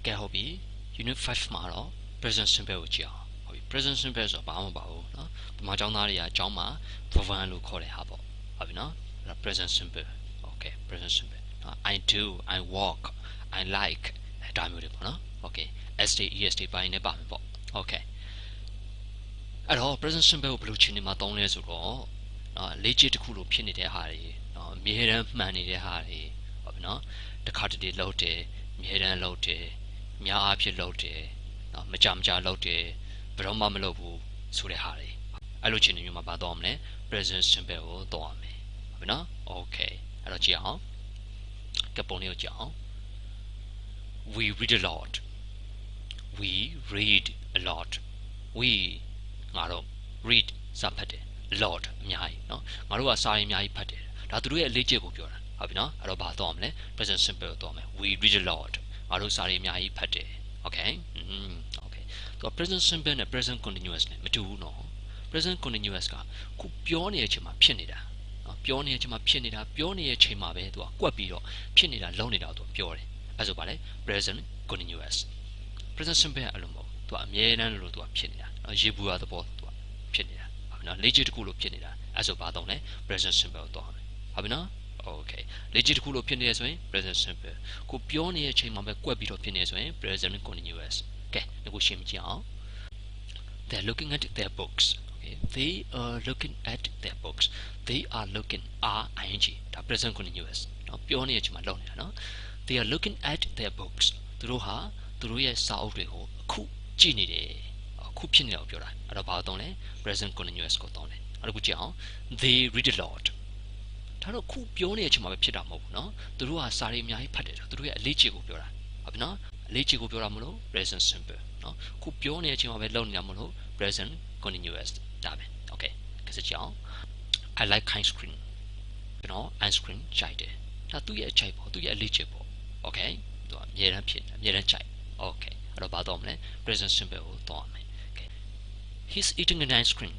ကဲဟုတ်ပြီ unit 5မှာတော့ present simple ကိုကြည့်အောင်ဟုတ်ပြီ present simple ဆိုတော့ဘာမှမပါဘူးเนาะဒီမှာကျောင်းသားတွေကအကျောင်းမှာ verb လို့ခေါ်တဲ့ဟာပေါ့ဟုတ်ပြီเนาะအဲ့ဒါ present simple okay present simple เนาะ I do I walk I like ဒါမျိုးတွေပေါ့เนาะ okay st est ပိုင်းနဲ့ပါမယ်ပေါ့ okay အဲ့တော့ present simple ကိုဘယ်လိုခြေနေမှာသုံးလဲဆိုတော့လေ့ကျင့်တစ်ခုလိုဖြစ်နေတဲ့ဟာတွေအမြဲတမ်းမှန်နေတဲ့ဟာတွေဟုတ်ပြီเนาะတစ်ခါတလေလုပ်တယ်အမြဲတမ်းလုပ်တယ်များအားဖြင့်လုပ်တယ်မကြမကြလုပ်တယ်ဘယ်တော့မှမလုပ်ဘူးဆိုတဲ့ဟာတွေအဲ့လိုခြေနေမျိုးမှာပါတော့မလဲ present simple ကိုသုံးရမယ်ဟုတ်ပြီเนาะ okay အဲ့တော့ကြည့်အောင်ကပုံလေးကိုကြည့်အောင် we read a lot we read a lot we ငါတို့ read စာဖတ်တယ် a lot အများကြီးเนาะငါတို့ကစာရင်းအများကြီးဖတ်တယ်ဒါသူတို့ရဲ့အလေးချက်ကိုပြောတာဟုတ်ပြီเนาะအဲ့တော့ဘာတော့မလဲ present simple ကိုတော့မယ် we read a lot ငါတို့စာရင်းအများကြီးဖတ်တယ် okay okay သူက present simple နဲ့ present continuous နဲ့မတူဘူးเนาะ present continuous ကခုပြောနေတဲ့အချိန်မှာဖြစ်နေတာเนาะပြောနေတဲ့အချိန်မှာဖြစ်နေတာပြောနေတဲ့အချိန်မှာပဲသူကကွက်ပြီးတော့ဖြစ်နေတာလုံးနေတာသူကပြောတယ်အဲ့ဆိုပါလေ present continuous present simple အဲ့လိုမဟုတ်သူကအမြဲတမ်းလို့သူကဖြစ်နေတာရေဘူးရသဘောသူကဖြစ်နေတာဟုတ်ပြီနော်လေ့ကျင့်တစ်ခုလို့ဖြစ်နေတာအဲ့ဆိုဘာသုံးလဲ present simple ကိုသုံးရမယ်ဟုတ်ပြီနော် okay လေ့ကျင့်တစ်ခုလို့ဖြစ်နေရဆိုရင် present simple ကိုပြောနေတဲ့အချိန်မှာပဲကွက်ပြီးတော့ဖြစ်နေဆိုရင် present continuous ကဲအခုရှင်းကြည့်အောင် they're looking at their books okay they are looking at their books they are looking ing ဒါ present continuous နော်ပြောနေတဲ့အချိန်မှာလုပ်နေတာနော် they are looking at their books သူတို့ဟာသူတို့ရဲ့စာအုပ်တွေကိုအခုကြည့်နေတယ်အခုဖြစ်နေတာကိုပြောတာအဲ့တော့ဘာသုံးလဲ present continuous ကိုသုံးတယ်အဲ့ဒါကိုကြည့်အောင် they read a lot ဒါတော့ခုပြောနေတဲ့အချိန်မှာပဲဖြစ်တာမဟုတ်ဘူးเนาะသူတို့ကစာရေးအများကြီးဖတ်တယ်သူတို့ရဲ့အလေးချိန်ကိုပြောတာဟုတ်ပြီเนาะအလေးချိန်ကိုပြောတာမလို့ present simple เนาะခုပြောနေတဲ့အချိန်မှာပဲလုပ်နေတာမလို့ present continuous ဒါပဲ okay ကြည့်ကြအောင် I like ice cream ကျွန်တော် ice cream ကြိုက်တယ်ဒါသူ့ရဲ့အချိုက်ပေါ့သူ့ရဲ့အလေးချိန်ပေါ့ okay သူကအမြဲတမ်းဖြစ်အမြဲတမ်းကြိုက် okay အဲ့တော့ဘာတော့မလဲ present simple ကိုသုံးရမယ် okay he's eating an ice cream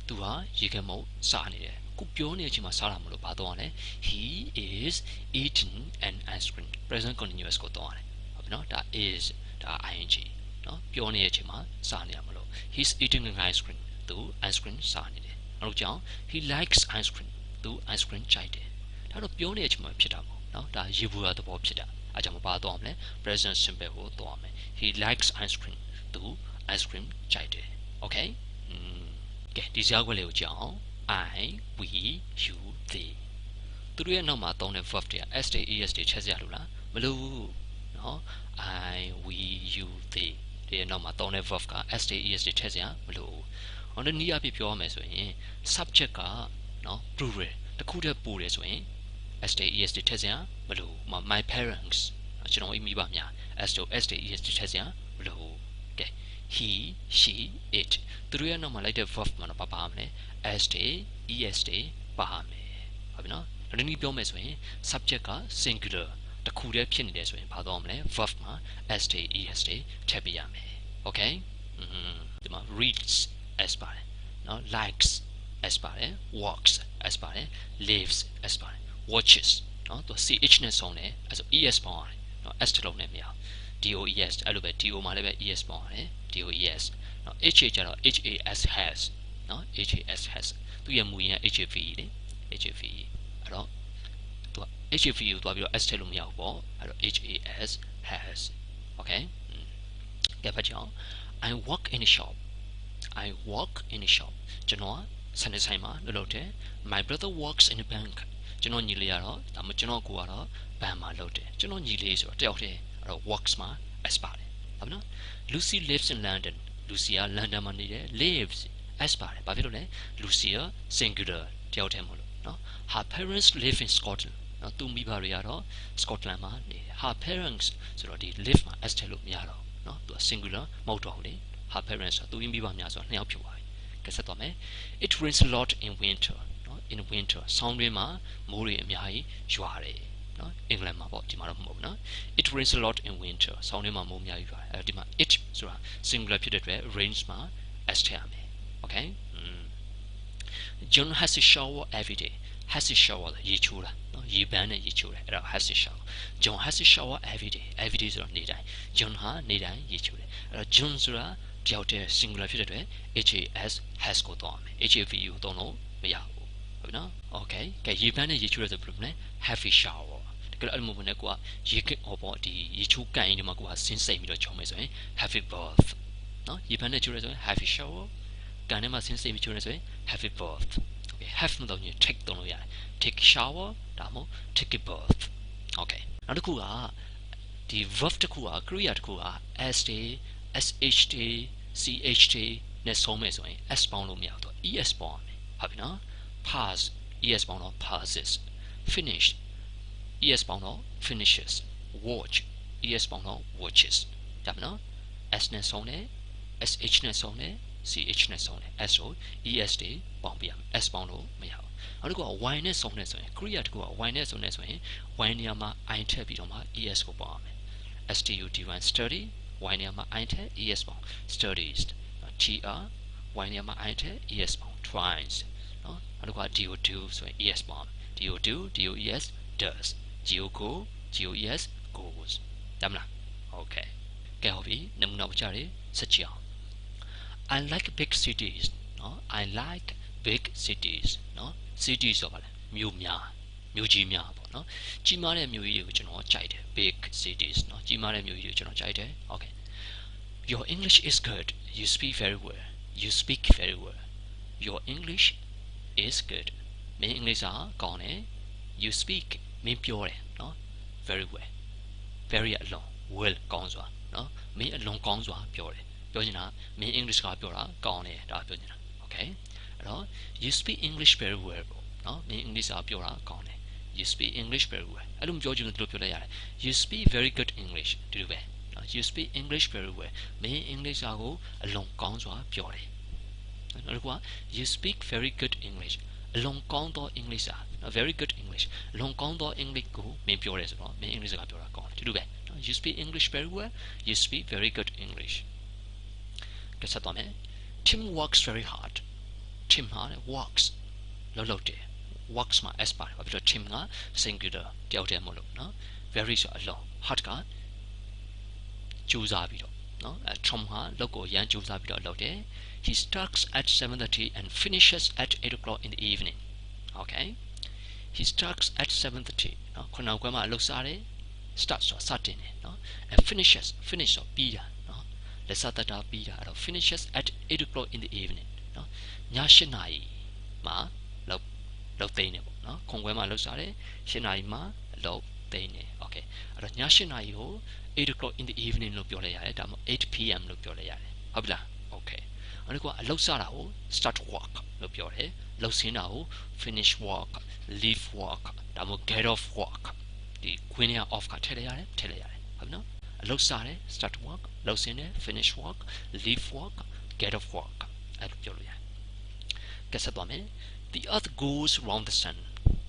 သူဟာရေခဲမုတ်စားနေတယ်ခုပြောနေတဲ့အချိန်မှာစားတာမလို့ဘာတော့လဲ he is eating an ice cream present continuous ကိုသုံးရတယ်ဟုတ်ပြီနော်ဒါ is ဒါ ing နော်ပြောနေတဲ့အချိန်မှာစားနေရမလို့ he's eating an ice cream သူ ice cream စားနေတယ်နောက်ကြောင့် he likes ice cream သူ ice cream ကြိုက်တယ်ဒါတော့ပြောနေတဲ့အချိန်မှာဖြစ်တာပေါ့နော်ဒါရေဘူးရသဘောဖြစ်တာအဲကြောင့်မပါတော့မလဲ present simple ကိုသုံးရမယ် he likes ice cream သူ ice cream ကြိုက်တယ် okay ကဲဒီစကားခွက်လေးကိုကြည့်အောင် I we you they သူတို့ရဲ့နောက်မှာသုံးတဲ့ verb တွေက st es တွေချက်စရာလို့လားမလို့ဘူးเนาะ I we you they ဒီရဲ့နောက်မှာသုံးတဲ့ verb က st es တွေချက်စရာမလို့ဘူးဟောဒီနည်းအပြပြောရမယ်ဆိုရင် subject ကเนาะ plural တခုတည်းပို့တယ်ဆိုရင် st es တွေချက်စရာမလို့ဘူး my parents ကျွန်တော်မိဘများ st es တွေချက်စရာမလို့ဘူးကဲ he she it သူတို့ရဲ့နောက်မှာလိုက်တဲ့ verb မှာတော့ပါမလဲ st es တွေပါမယ်ဟုတ်ပြီနော်ဒီနည်းပြောမယ်ဆိုရင် subject က singular တခုတည်းဖြစ်နေတယ်ဆိုရင်ဘာတော့မလဲ verb မှာ st es တွေထည့်ပေးရမယ် okay ဒီမှာ reads s ပါတယ်နော် likes s ပါတယ် walks s ပါတယ် lives s ပါတယ် watches နော်သူ ch နဲ့ဆုံးတယ်အဲဆို es ပေါင်းရတယ်နော် s တစ်လုံးနဲ့မရdos အဲ့လိုပဲ do မှာလည်းပဲ es ပေါင်းရတယ် dos နော် ha ကျတော့ has has နော် has သူရဲ့မူရင်းက have လေ have အဲ့တော့သူက have ကိုသွားပြီးတော့ s ထည့်လို့မရဘူးပေါ့အဲ့တော့ has okay ကဲဖတ်ကြအောင် I work in a shop I work in a shop ကျွန်တော်စနေဆိုင်မှာလုပ်တယ် My brother works in a bank ကျွန်တော်ညီလေးကတော့ဒါမှကျွန်တော်ကိုကတော့ဘဏ်မှာလုပ်တယ်ကျွန်တော်ညီလေးဆိုတော့တယောက်တည်းအဲ့တော့ works မှာ s ပါတယ်ဟုတ်နော် Lucy lives in London Lucy က London မှာနေတယ် lives s ပါတယ်ဘာဖြစ်လို့လဲ Lucy က singular တယောက်တည်းမဟုတ်လို့နော် Her parents live in Scotland နော်သူမိဘတွေကတော့ Scotland မှာနေတယ် Her parents ဆိုတော့ဒီ live မှာ s ထည့်လို့မရတော့နော်သူက singular မဟုတ်တော့ဘူးလေ Her parents ဆိုသူမိဘများဆိုတော့နှစ်ယောက်ဖြစ်သွားပြီကဲဆက်သွားမယ် It rains a lot in winter နော် in winter ဆောင်းတွင်းမှာမိုးတွေအများကြီးရွာတယ်နော်အင်္ဂလန်မှာပေါ့ဒီမှာတော့မဟုတ်ဘူးနော် It rains a lot in winter ဆောင်းတွင်းမှာမိုးအများကြီးရွာတယ်အဲဒီမှာ it ဆိုတာ singular ဖြစ်တဲ့အတွက် rains မှာ s ထည့်ရမယ် okay John has a shower every day has a shower ရေချိုးတာနော် ရေပန်းနဲ့ရေချိုးတယ်အဲ့ဒါ has to shower John has to shower every day ဆိုတော့နေ့တိုင်း John ဟာနေ့တိုင်းရေချိုးတယ်အဲ့တော့ John ဆိုတာတယောက်တည်း singular ဖြစ်တဲ့အတွက် has ကိုတော့မယ် have ကိုတော့လို့မရဘူးဟုတ်နော် okay ကဲရေပန်းနဲ့ရေချိုးရဆိုဘယ်လိုလဲ have a shower တကယ်အဲ့လိုမျိုးနဲ့ကိုကရေကဟောပေါ့ဒီရေချိုးကန်ရင်ဒီမှာကိုကဆင်းစိတ်ပြီးတော့ချုံမယ်ဆိုရင် have a bath နော်ရေပန်းနဲ့ချိုးရဆိုရင် have a shower ကန်ထဲမှာဆင်းစိတ်ပြီးချိုးရဆိုရင် have a bath okay have မတော့ရင် take တော့လို့ရတယ် take shower ဒါမှမဟုတ် take a bath okay နောက်တစ်ခုကဒီ verb တစ်ခုက Korea တစ်ခုက s day sh day ch day နဲ့ဆုံးမယ်ဆိုရင် s ပေါင်းလို့မရတော့ es ပေါင်းရမယ်ဟုတ်ပြီနော် pass es ပေါင်းတော့ passes finish es ပေါင်းတော့ finishes watch es ပေါင်းတော့ watches ဒါမှနော် s နဲ့ဆုံးတယ် sh နဲ့ဆုံးတယ် ch နဲ့ဆုံးတယ် s ကို es တွေပေါင်းပြရမယ် s ပေါင်းလို့မရဘူးနောက်တစ်ခုက y နဲ့ဆုံးတယ်ဆိုရင် Korea တစ်ခုက y နဲ့ဆုံးတယ်ဆိုရင် y နေရာမှာ i ထည့်ပြီးတော့မှ es ကိုပေါင်းရမယ် study study y နေရာမှာ i ထည့် es ပေါင်း studies tr y နေရာမှာ i ထည့် es ပေါင်း tries နော်နောက်တစ်ခုက do ဆိုရင် es ပေါင်း do dos does go goes goes ဒါမလား okay ကဲဟုတ်ပြီနမူနာပြကြရစကြအောင် I like big cities နော် I like big cities နော် cities ဆိုပါလေမြို့ကြီးများပေါ့နော်ကြီးမားတဲ့မြို့ကြီးတွေကိုကျွန်တော်ကြိုက်တယ် big cities နော်ကြီးမားတဲ့မြို့ကြီးတွေကိုကျွန်တော်ကြိုက်တယ် okay Your English is good you speak very well Your English is good မင်း English ကောင်းတယ် you speak မင်းပြောတယ်နော် very well very အလွန် well ကောင်းစွာနော်မင်းအလွန်ကောင်းစွာပြောတယ်ပြောချင်တာမင်း English ကပြောတာကောင်းတယ်ဒါပြောချင်တာ okay အဲ့တော့ you speak English very well ပေါ့နော်မင်း English ကပြောတာကောင်းတယ် you speak English very well အဲ့လိုမပြောချင်ဘူးဒီလိုပြောလိုက်ရတယ် you speak very good English ဒီလိုပဲနော် you speak English very well မင်း English ကိုအလွန်ကောင်းစွာပြောတယ်နောက်တစ်ခုက you speak very good English အလွန်ကောင်းသော English very good English အလွန်ကောင်းသော English ကိုမင်းပြောတယ်ဆိုတော့မင်း English ကပြောတာကောင်းတယ်ဒီလိုပဲ You speak English very well you speak very good English ကဲဆက်သွားမယ် Tim works very hard Tim ဟာ works လောက်တယ် works မှာ s ပါတယ်ဘာဖြစ်လို့ Tim က singular တယောက်တည်းမလို့နော် very ဆိုအလွန် hard ကကြိုးစားပြီးတော့နော်Tom ဟာလောက်ကိုရမ်းကြိုးစားပြီးတော့လုပ်တယ် He starts at 7:30 and finishes at 8 o'clock in the evening okay He starts at 7:30နော်ခုနောက်ခွဲမှာအလုပ်စားတယ် start ဆိုစတင်တယ်နော် and finish ဆိုပြီးတာနော်လက်စတတာပြီးတာအဲ့တော့ finishes at 8 o'clock in the evening နော်ည8နာရီမှာလောက်သိနေပေါ့နော်ခုံခွဲမှာလောက်စားတယ်8နာရီမှာလောက်သိနေ okay အဲ့တော့ည8နာရီကို8 o'clock in the evening လို့ပြောလိုက်ရတယ်ဒါမှမဟုတ်8 p.m. လို့ပြောလိုက်ရတယ်ဟုတ်ပြီလား okay အဲ့ဒါကအလုပ်စားတာကို start work လို့ပြောတယ်လုပ်စင်းတာကို finish work leave work ဒါမှမဟုတ် get off work ဒီခွင်းရ off ကထည့်လိုက်ရတယ်ဟုတ်ပြီနော်အလုပ်စားတယ် start work လုပ်စင်းတယ် finish work leave work get off work အဲ့လိုပြောလို့ရတယ်ကဲဆက်သွားမယ် The earth goes round the sun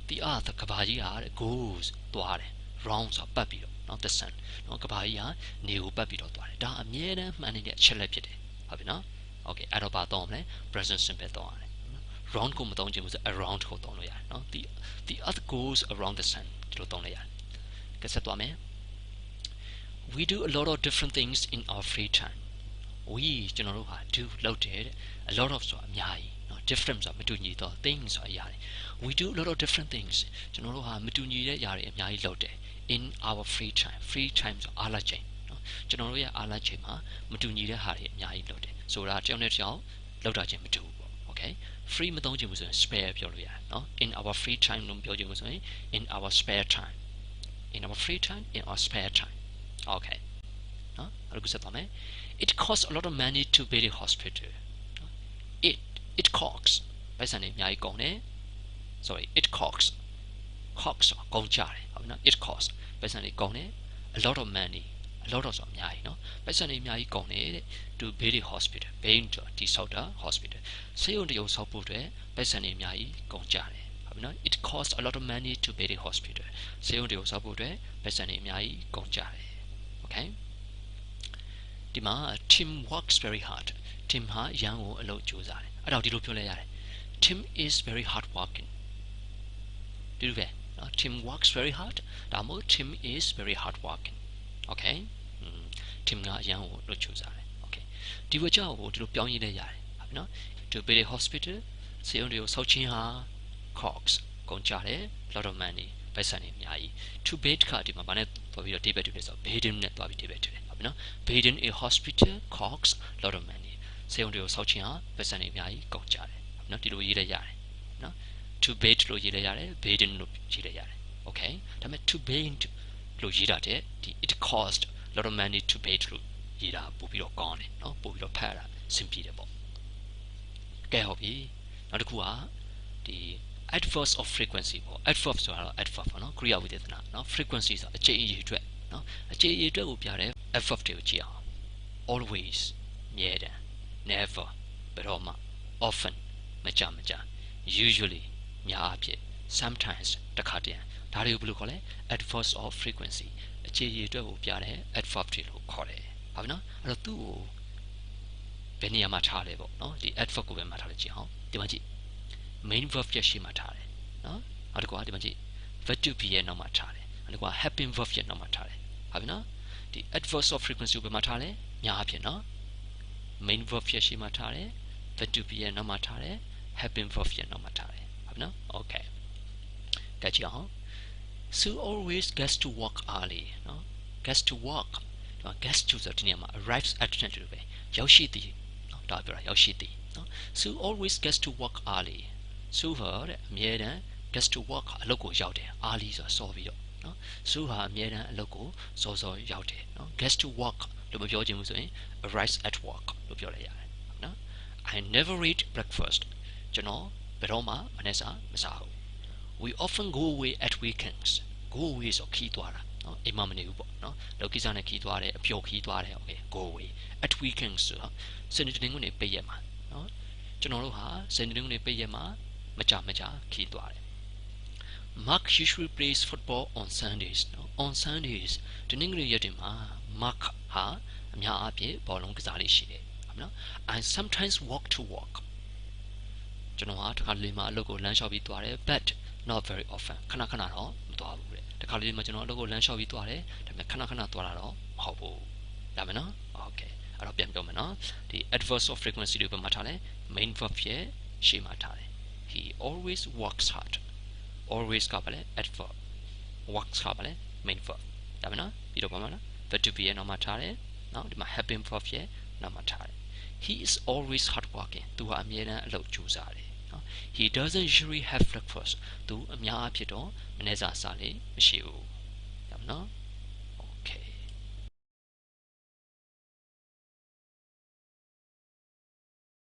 the earth ကဘာကြီးဟာ goes သွားတယ် round ဆိုပတ်ပြီးတော့နော် the sun နော်ကဘာကြီးဟာနေကိုပတ်ပြီးတော့သွားတယ်ဒါအမြဲတမ်းမှန်နေတဲ့အချက်လက်ဖြစ်တယ်ဟုတ်ပြီနော် okay အဲ့တော့ဘာတော့မလဲ present simple တော့ရတယ် round ကိုမသုံးချင်ဘူးဆို around ကိုသုံးလို့ရတယ်နော် the earth goes around the sun ဒီလိုသုံးလို့ရတယ်ကဲဆက်သွားမယ် We do a lot of different things in our free time we ကျွန်တော်တို့ဟာ do လုပ်တယ် a lot of ဆိုတာအများကြီးနော် different ဆိုတာမတူညီတော့ things ဆိုတာအရာတွေ we do a lot of different things ကျွန်တော်တို့ဟာမတူညီတဲ့အရာတွေအများကြီးလုပ်တယ် in our free time ဆိုအားလာချိန်နော်ကျွန်တော်တို့ရဲ့အားလာချိန်မှာမတူညီတဲ့ဟာတွေအများကြီးလုပ်တယ်ဆိုတာတယောက်နဲ့တယောက်လောက်တာချင်းမတူဘူးပေါ့ okay free မသုံးချင်ဘူးဆိုရင် spare ပြောလို့ရတယ်နော် in our free time လို့ပြောချင်ဘူးဆိုရင် in our spare time in our free time in our spare time okay နော်အဲ့ဒါကိုဆက်သွားမယ် it costs a lot of money to visit the hospital it costs ပိုက်ဆံတွေအများကြီးကုန်တယ် sorry it costs ဆိုကုန်ကြတယ်ဟုတ်ပြီနော် it costs ပိုက်ဆံတွေကုန်တယ် a lot of money a lot of ဆိုအများကြီးနော်ပိုက်ဆံတွေအများကြီးကုန်တယ်တဲ့ to visit the hospital being to ဒီဆောက်တာ hospital ဆေးရုံတရုံဆောက်ဖို့အတွက်ပိုက်ဆံတွေအများကြီးကုန်ကြတယ်ဟုတ်ပြီနော် it costs a lot of money to visit the hospital ဆေးရုံတရုံဆောက်ဖို့အတွက်ပိုက်ဆံတွေအများကြီးကုန်ကြတယ် okay ဒီမှာ Tim works very hard Tim ဟာရန်ကိုအလုပ်ကြိုးစားတယ်အဲ့တော့ဒီလိုပြောလိုက်ရတယ် Tim is very hard working ဒီလိုပဲ နော် Tim works very hard ဒါမှမဟုတ် Tim is very hard working okay Tim ကအရန်ကိုလှုပ်ချိုးစားတယ် okay ဒီဝကြောကိုဒီလိုပြောင်းရေးလဲရတယ်ဟုတ်ပြီနော် to build a hospital ဆေးရုံတွေကိုဆောက်ခြင်းဟာ costs ကုန်ကြတယ် lot of money ပိုက်ဆံတွေအများကြီး to build ကဒီမှာဗာနဲ့သွားပြီးတော့ debate တူတယ်ဆိုတော့ building နဲ့သွားပြီး debate တူတယ်ဟုတ်ပြီနော် building a hospital costs lot of money ဆေးရုံတွေကိုဆောက်ခြင်းဟာပိုက်ဆံတွေအများကြီးကုန်ကြတယ်ဟုတ်ပြီနော်ဒီလိုရေးလဲရတယ်နော် to build လို့ရေးလဲရတယ် building လို့ရေးလဲရတယ် okay ဒါပေမဲ့ to build လို့ရေးတာတဲ့ဒီ it cost lot of money to build လို့ရေးတာပို့ပြီးတော့ကောင်းတယ်နော်ပို့ပြီးတော့ဖတ်ရတာအဆင်ပြေတယ်ပေါ့ကဲဟုတ်ပြီနောက်တစ်ခုကဒီ adverse of frequency ပေါ့ adverb ဆိုတာတော့ adverb ပေါ့နော် Kriya ဝိသေသနာနော် frequency ဆိုတာအကြိမ်အရေအတွက်နော်အကြိမ်အရေအတွက်ကိုပြတဲ့ adverb တွေကိုကြည့်အောင် always မြဲတမ်း never ဘယ်တော့မှ often မကြမကြ usually များအဖြစ် sometimes တစ်ခါတည်းဒါတွေကိုဘယ်လိုခေါ်လဲ adverse of frequency အကြိမ်အရေအတွက်ကိုပြတဲ့ adverb တွေလို့ခေါ်တယ်ဟုတ်ပြီနော်အဲ့တော့သူ့ကိုဘယ်နေရာမှာထားလဲပေါ့နော်ဒီ adverb ကိုပဲမှာထားလိုက်ကြည့်အောင်ဒီမှာကြည့် main verb ရဲ့ရှေ့မှာထားတယ်နော်နောက်တစ်ခုကဒီမှာကြည့် verb to be ရဲ့နောက်မှာထားတယ်နောက်တစ်ခုက helping verb ရဲ့နောက်မှာထားတယ်ဟုတ်ပြီနော်ဒီ adverse of frequency ကိုဘယ်မှာထားလဲများအဖြစ်နော် main verb ရဲ့ရှေ့မှာထားတယ် verb to be ရဲ့နောက်မှာထားတယ် helping verb ရဲ့နောက်မှာထားတယ်ဟုတ်ပြီနော် okay ကဲကြည့်အောင် Sue always gets to work early နော် gets to work နော် gets to ဆိုတဲ့နေရာမှာ arrives at နဲ့တူပဲရောက်ရှိသည်နော်ဒါပြောတာရောက်ရှိသည်နော် Sue always gets to work early Sue ဟာတဲ့အမြဲတမ်း gets to work အလုပ်ကိုရောက်တယ် early ဆိုတာစောပြီးတော့နော် Sue ဟာအမြဲတမ်းအလုပ်ကိုစောစောရောက်တယ်နော် gets to work လို့မပြောချင်ဘူးဆိုရင် arrives at work လို့ပြောလိုက်ရတယ်နော် I never eat breakfast ကျွန်တော်ဘယ်တော့မှမနေ့စာမစားဘူး We often go away at weekends go away ဆိုခီးသွားတာနော်အိမ်မမနေဘူးပေါ့နော်လောကီစားနဲ့ခီးသွားတယ်အပျော်ခီးသွားတယ် okay go away at weekends ဆိုတော့စနေတနင်္ဂနွေပိတ်ရက်မှာနော်ကျွန်တော်တို့ဟာစနေတနင်္ဂနွေပိတ်ရက်မှာမကြခီးသွားတယ် Mark usually plays football on Sundays နော် on Sundays တနင်္ဂနွေရက်တွေမှာ Mark ဟာအများအားဖြင့်ဘောလုံးကစားလေးရှိတယ်ဟုတ်နော် I sometimes walk to work ကျွန်တော်ဟာတစ်ခါလေမှာအလုပ်ကိုလမ်းလျှောက်ပြီးသွားတယ် but not very often ခဏတော့မသွားဘူးတဲ့တစ်ခါလေမှာကျွန်တော်အလုပ်ကိုလမ်းလျှောက်ပြီးသွားတယ်ဒါပေမဲ့ခဏသွားတာတော့မဟုတ်ဘူးရမယ်နော် okay အဲ့တော့ပြန်ပြောမယ်နော်ဒီ adverse of frequency တွေဘယ်မှာထားလဲ main verb ရဲ့ရှေ့မှာထားတယ် he always works hard always ကပါလဲ adverb works ကပါလဲ main verb ရမယ်နော်ပြီးတော့ဘာမှလား verb to be ရဲ့နောက်မှာထားတယ်နော်ဒီမှာ helping verb ရဲ့နောက်မှာထားတယ် he is always hard working သူဟာအမြဲတမ်းအလုပ်ကြိုးစားတယ်He doesn't usually have breakfast သူအများအဖြစ်တော့မနေ့စာစားလေမရှိဘူးရမနော်